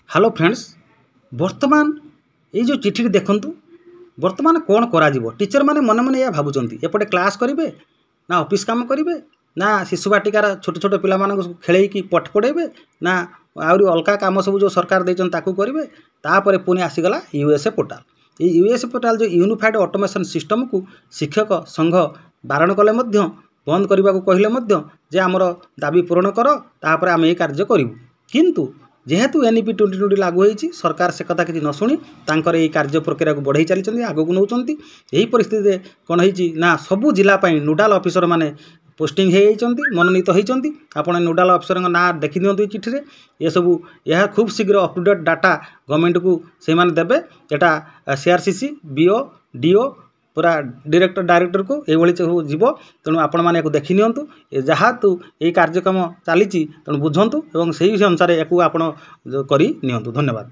Hello friends वर्तमान ये जो चिठी देखु वर्तमान कौन करा टीचर मैंने मन मन या भावुं एपटे क्लास करेंगे ना ऑफिस काम करेंगे ना शिशु बाटिकार छोट छोट पिला खेल पाठ पढ़ेबे ना आहरी अलग कम सब जो सरकार देते करेंगे तापर पुणी आसीगला यूएसए पोर्टाल। ये यूएसए पोर्टाल जो यूनिफाइड ऑटोमेशन सिस्टम को शिक्षक संघ बारण कले बंद करने को कहले जे आमर दाबी पूरण कर तापर आम ये कार्य करूँ किंतु जेहेतु एनईपी 2020 लागू होती सरकार से कथा किसी न शुणी तांकर ये कार्य प्रक्रिया को बढ़ाई चली आगक नौ यही परिस्थिति कौन होती ना सबू जिलापाई नोडाल ऑफिसर माने पोस्टिंग होती मनोनीत होती आपड़ नोडाल ऑफिसर ना देखी दिंतु चिठी में ये सबू यह खूब शीघ्र up to date data government को से देवे एटा सीआरसीसी बीओ डीओ पूरा डायरेक्टर को ये सब जीव तेणु आपण मैंने देखी नियंतु जहाँ तो ये कार्यक्रम चली तेणु बुझंतु और से अनुसार या धन्यवाद।